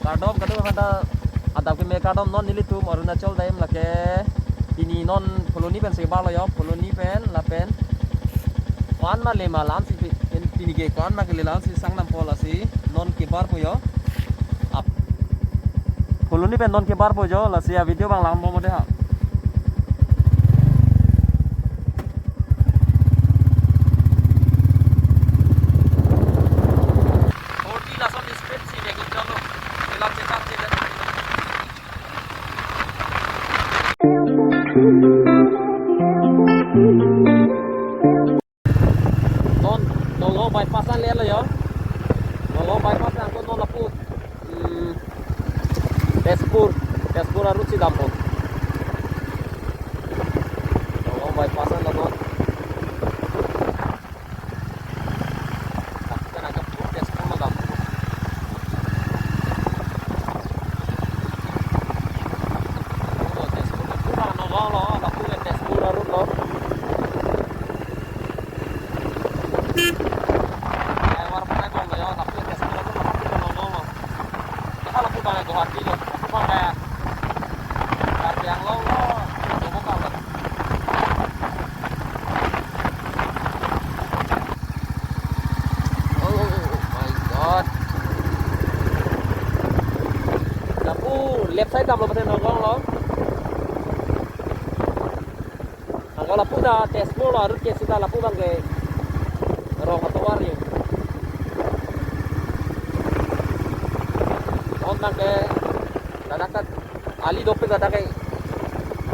Kardom kadang ada ke me kardom non nilitum Arunachal daim lake tini non koloni pen sebar lo yo koloni pen la pen wan ma le ma lam si tini ge kwan ma ke le lam si sang nam pola si non ke bar po yo ap koloni pen non ke bar po jo la si ya video bang lam mo de ha non bypassan lihat lo ya non bypassan aku non lapu Tezpur harus si dampot non bypassan lo non kan agak pur Tezpur lo dampot Tezpur itu kan lo lapu Tezpur harus lo left side dam lo pasen nongong lo angka lapu dah Tezpur lo harus kita lapu bang ke roh katuar yo on bang ke dadakat ali dope dadakai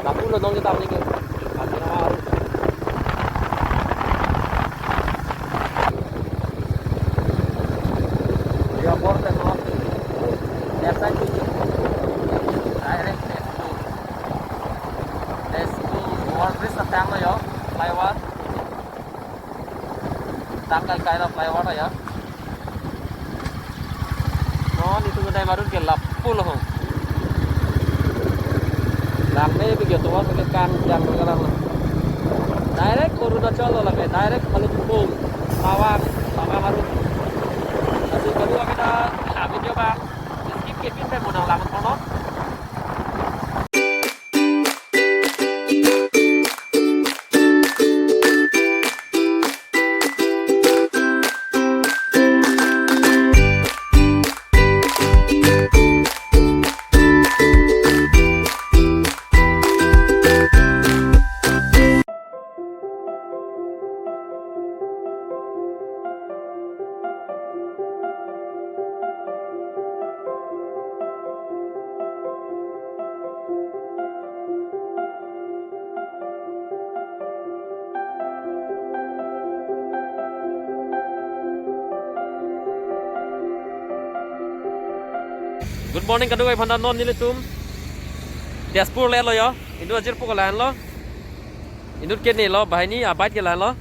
lapu lo nong kita ni ke ali nama harus dia border no left side tu bridge na tang lo yo flyover tanggal kaila flyover ya non itu gudai marun ke lapu lo lamne bigyo to wa ke kan jang ngaran lo direct Arunachal lo lage direct Malukpong Tawang marun kasi kedua kita video bang skip ke pin pe monang laman kono Good morning kadung ay pandan non nilitum Tezpur le lo yo indu ajir pu kalan lo indu ken ni lo bahai ni abai ke lan lo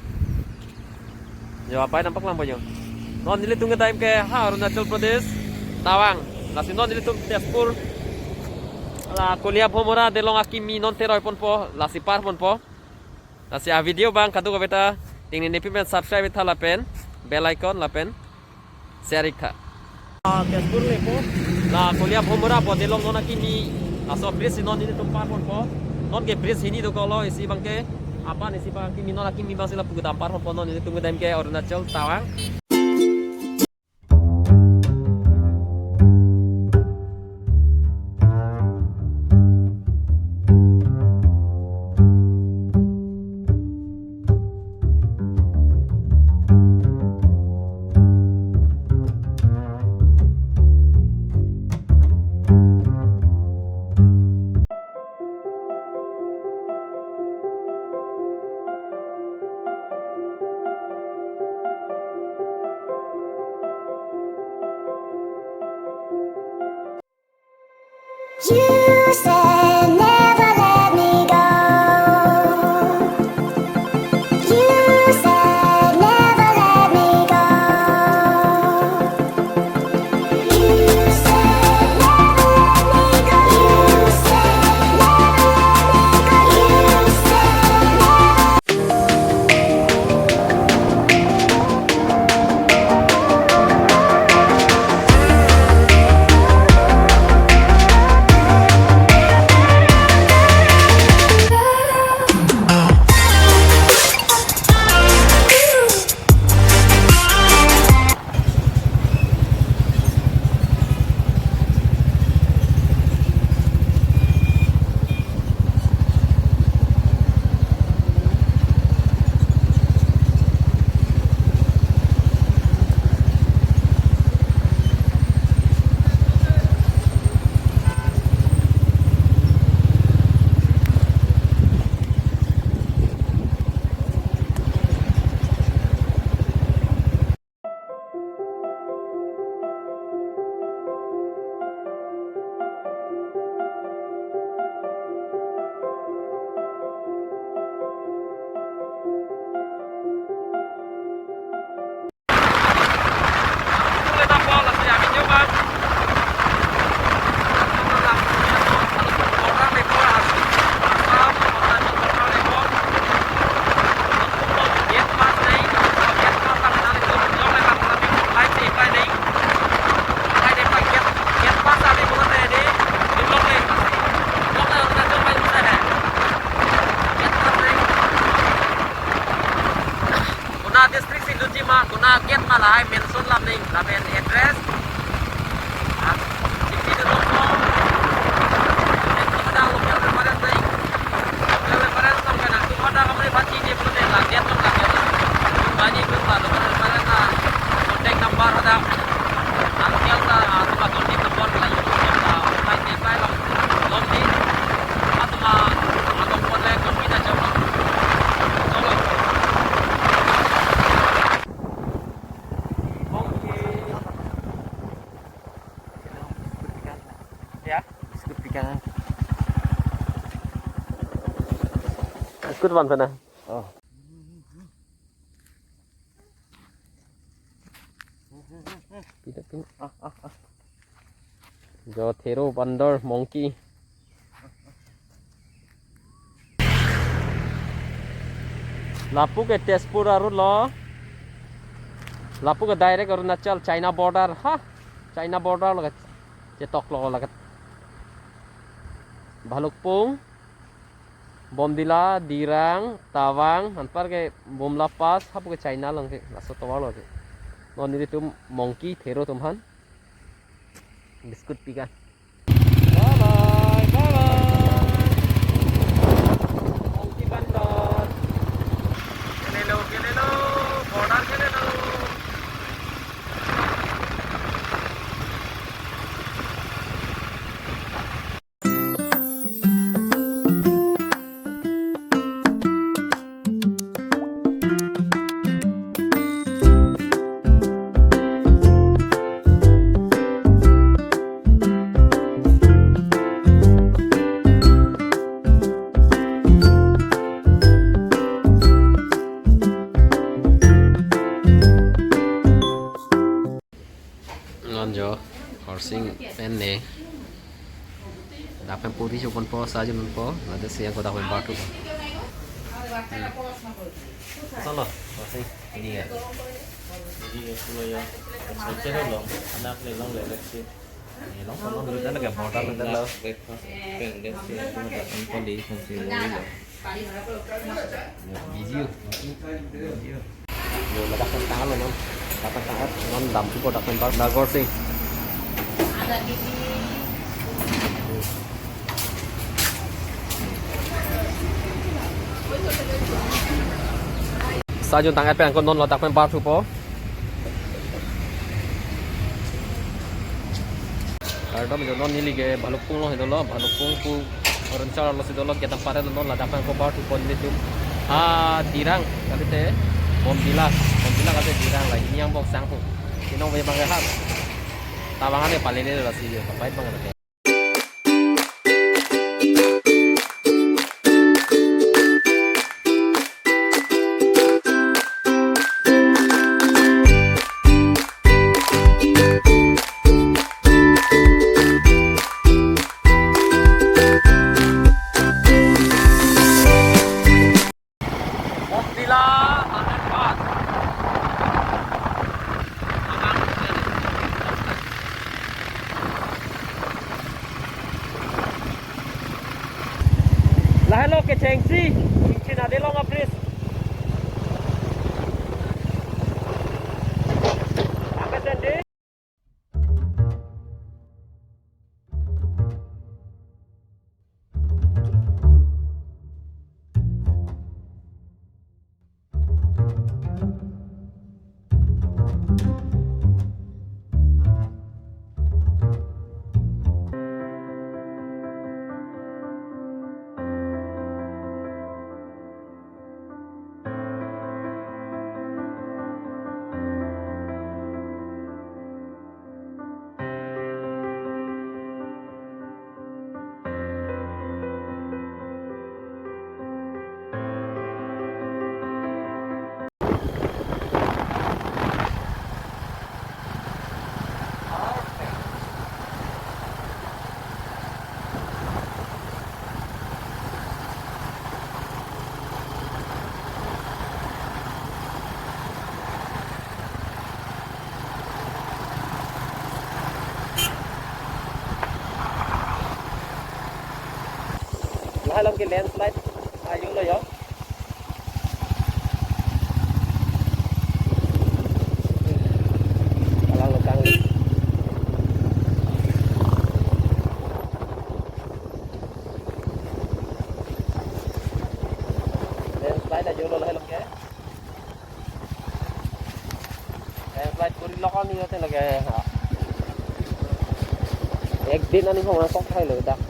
yo abai nampak lang yo non nilitum ke time ke Arunachal Pradesh Tawang nasi non nilitum Tezpur la kuliah phomora delong akimi non teroi pon po la sipar pon po nasi a video bang kadung beta tingni nepi men subscribe thala pen bell icon la pen share ikha Tezpur le po la kuliah phomora po delong non akimi aso bridge non ini tumpar pon po non ke bridge ini do kolo isi bangke apa isi bang kimi non akimi bang sila pugu tampar pon non ini tunggu time ke Arunachal Tawang You said never let me go. You said never let me go. You said never let me go. You said never let me go. You said never. mà là hai miền Xuân Lam Ninh là bên address chính trị được không bên chúng ta lúc nhau bên badan đây bên badan xong cái nào chúng ta đang mới phát triển đi bên đây là điện trong là điện chúng ta đi bên là bên badan là contact number ada nanti kita atau contact number là YouTube là online để phải làm log in atau phone lên còn kita coba Ikut van sana. Oh. Jothero bandar monkey. Lapu ke Tezpur aru lo. Lapu ke direct Arunachal China border ha. China border lagat. Cetok lo lagat. Bhalukpung. Bomdila, Dirang, Tawang, anpar ke Bomla Pass, hapu ke China lang ke laso tawalo ke. Non ini tum monkey thero tumhan. Biskut pikan. Bye bye, bye bye. Monkey bandar. Kelelo, border kelelo. Jo horsing pen ne dapat puri cuman po saja po ada siang kau dapat batu salah horsing ini ya Jadi kalau ya saya long anak ni long lelak sih. ini long kalau dulu kan agak modal kan lo Pengen dia sih cuma datang kali fungsi ini. biji yo letak tangan lo non dapat tangan non dam tu dapat bar dah horsing Ada gigi. Sajun tangan pe angkon non lo dapat bar tu po Karena menjodoh nili ke Bhalukpung lo itu lo Bhalukpung ku rencana lo situ lo kita pada lo lah dapat kau bar tu pon itu Dirang kali te Bomdila kali Dirang lah ini yang box sang tu ini orang banyak banget har tawangannya paling ini lah sih terbaik banget lah hello ke Chengsi China de long apres apa sendiri hai long cái landslide ayu lo yo lo lah lom ke flight puri lokal ni hote lage ha ek din ani hong sok thai lo dak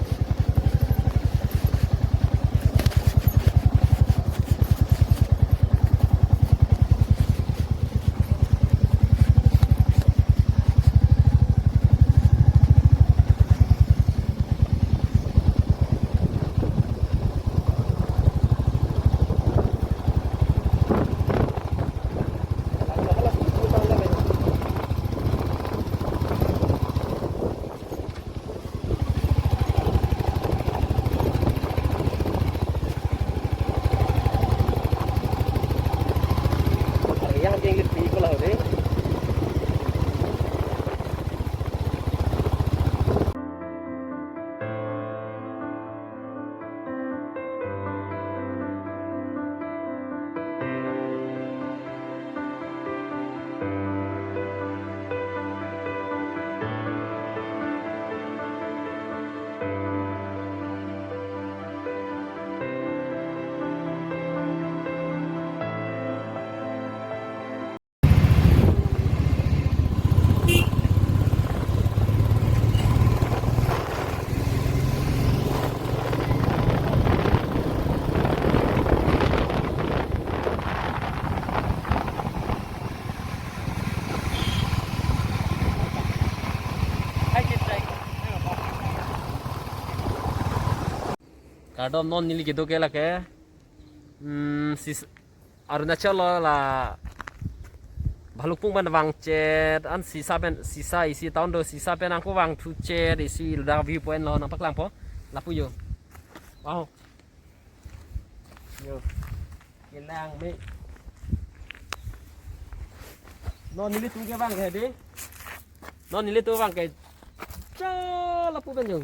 Kadom non nili gitu ke lah ke Arunachal la Bhalukpung ban wang chet an sisa isi tahun do sisa pen angko wang tu chet isi udah view point lo nampak lampo lapu yo wow yo kelang me non nili tu ke wang ke de non nili tu wang ke cha lapu ben yo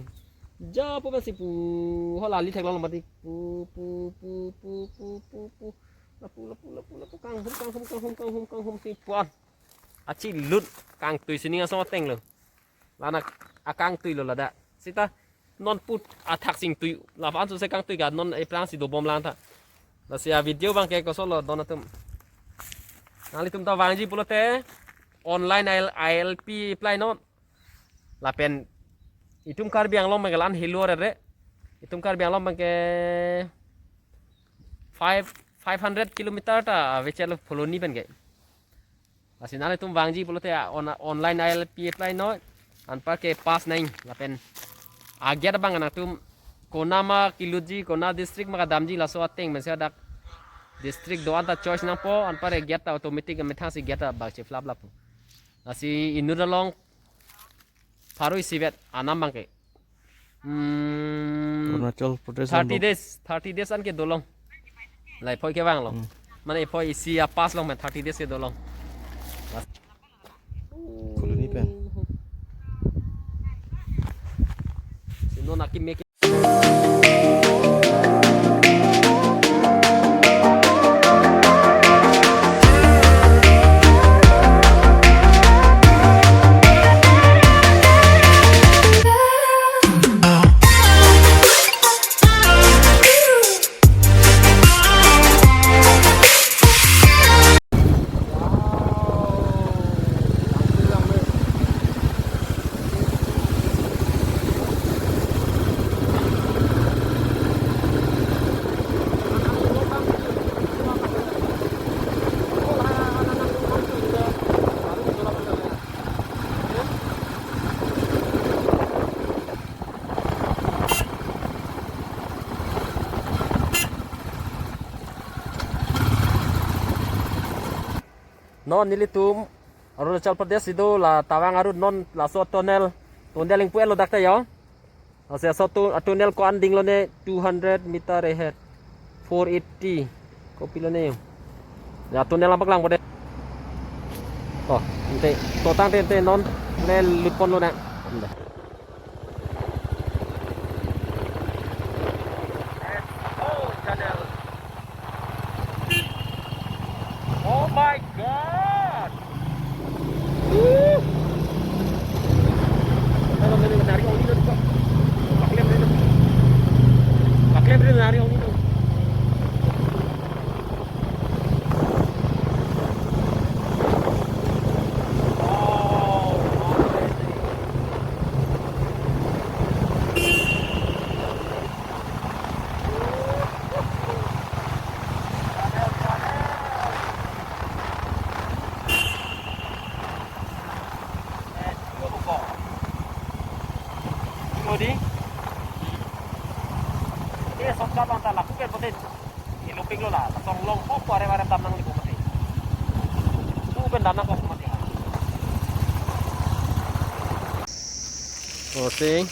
ja pu ben si pu hola li thek long mati pu lapu kang hum si puan aci lut kang tui sini so teng lo lana akang tui lo lada sita non put athak sing tui la pan su se kang tui ga non e plan si do bom lan ta la sia video bang ke ko so lo donatum nali tum ta wang ji pulote online ILP apply non la pen itum kar biang lom megalan hilor re itum kar biang lom ke 500 kilometer ta vechelo foloni ben ge asinale tum wangji pulote online ILP apply no anpa ke pass naing la pen agya bang na tum kona ma kiluji kona district ma damji la so ateng men dak district do anta choice na po anpa re get automatic metha si get ba che flap lapu asi inudalong Faroi sibet anam bangke. Arunachal Pradesh 30 days an ke dolong. Lai phoi ke bang lo. Mane phoi isi a pass long me 30 days ke dolong. Koloni pen. Sino nakim me non nilitum Arunachal Pradesh itu la tawang arut non la so tunnel yang puel lo dakta yo ase so tunnel ko anding lo ne 200 meter ahead 480 ko pilo ne ya tunnel lampak lang pode oh ente totang te non ne lupon lo na oh my god kalau menurut dari orang itu kok paklem dari orang itu di. Iya, sokap ang talak ko pati. Iluping lo lah, tasong long po pare-pare damnang lipo pati. Ben damnang ko mati. Osing.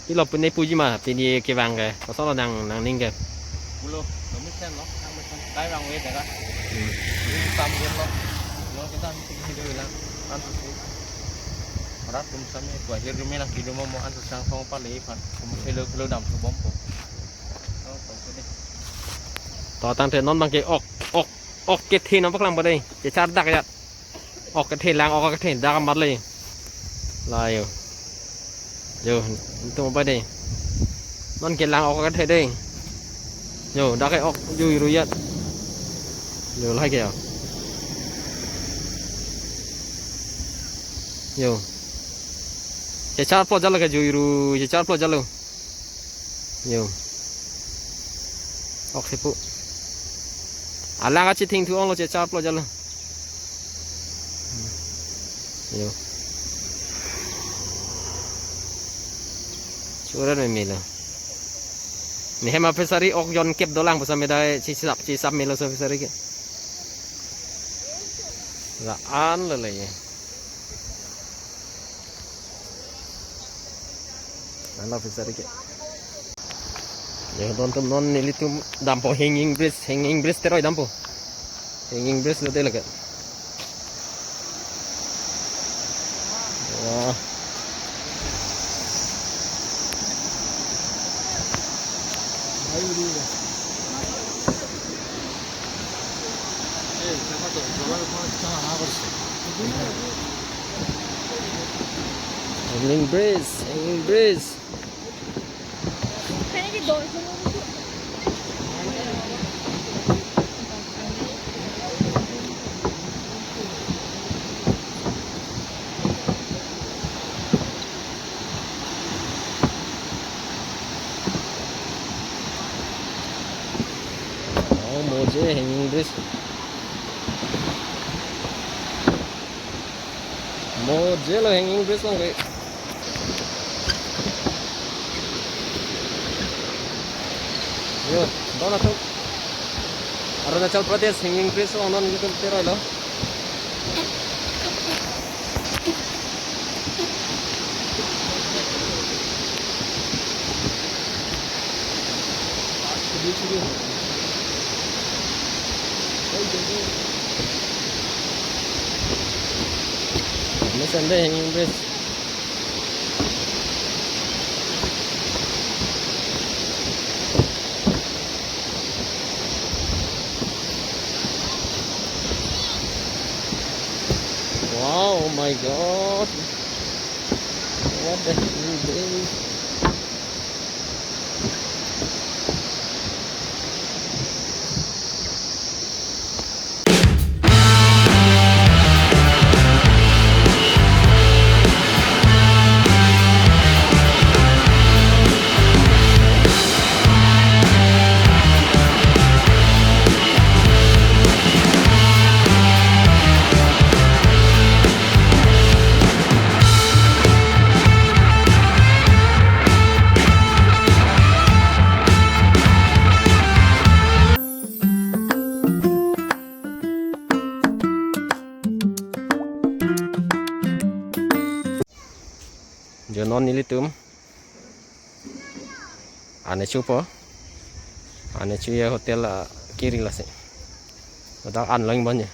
Kilo punai puji mah, pini kewang ke, kosong lo nang ning ke. Bulu, kami sen lo, kami sen. Kai bang wet ya. Ini sambil lo. Lo kita mesti hidup lah. Antu sih. Orang tum sami tu akhir rumah nak hidup mau antu sang song pali pan. Kamu kilo dam tu bompo. Oh, tu deh. ต่อตั้งแต่นอนบางเกออกเกตเทนน้องพวกเราไปเลยจะชาร์จดักยัดออกกระเทนแรงออกกระเทนดักมัดเลยลายอยู่ตัวไปเลยนอนเกตแรงออกกระเทนเลยอยู่ดักให้ออกอยู่รู้ยัดอยู่ไล่เกี่ยวอยู่จะชาร์จพอจัลเลยก็อยู่รู้จะชาร์จพอจัลเลยอยู่ออกสิปุ๊alang aja ting tuang lo cecap lo jalan, yo, curang memila. Ni hema pesari ok yon kep dolang pasal medai cisap milo so pesari ke. Laan lelai. Nala pesari ke. Ya tonton non ini tuh dampo hanging bridge teroi dampo hanging bridge lo tela kan wah hanging bridge Moje hanging bridge. Moje lo hanging bridge lang kay. Yo, doon na to. Arunachal Pradesh hanging bridge lang non dito pero lo. Ini sende hanging bridge. Wow, oh my god. What the hanging bridge? Non nilitum ane chupo ane chuya hotel kiri lah sih udah an lang banyak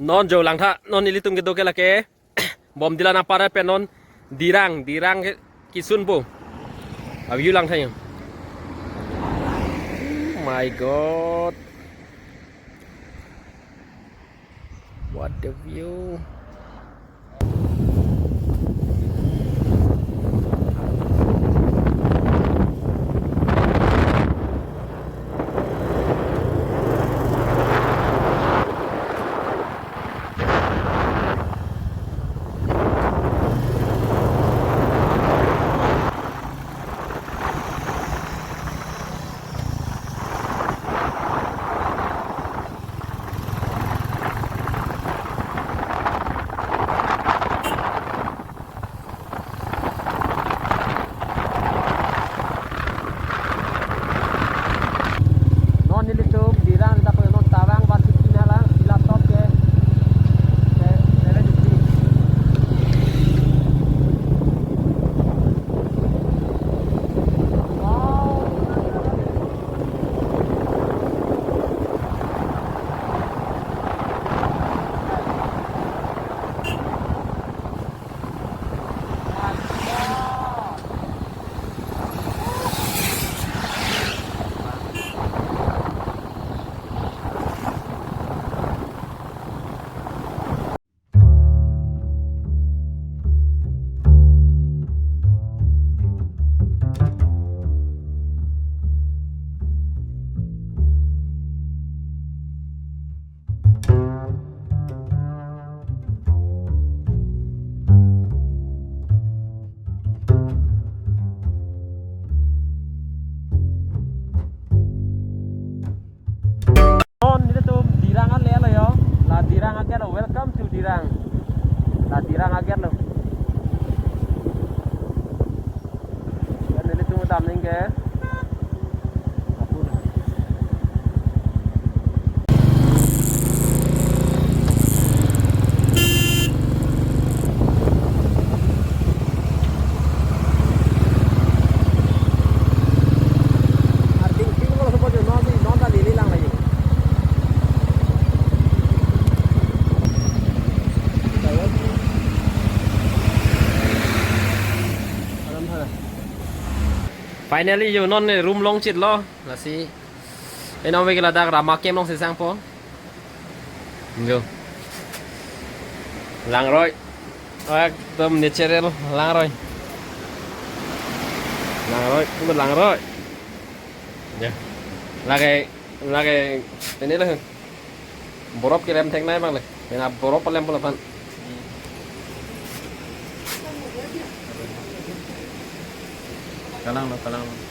non jauh lang tha non ilitung gitu ke lake bom dilan apa ada penon dirang kisun po abiu lang tha yang my god what the view non nilitum dirang kita ko non tarang ban tikin halang di laptop ke di non nilitum dirangan le lo yo la dirang again lo welcome to dirang la dirang again lo dan nilitum dam ning ke finally you non room long chit lo là si cái nó về cái là đang làm kem long sẽ sang phố nhiều lang rồi tâm natural lang rồi cũng được lang rồi yeah. là cái này là borop cái lem theng này bang này là borop lem pula pan Kalang lo.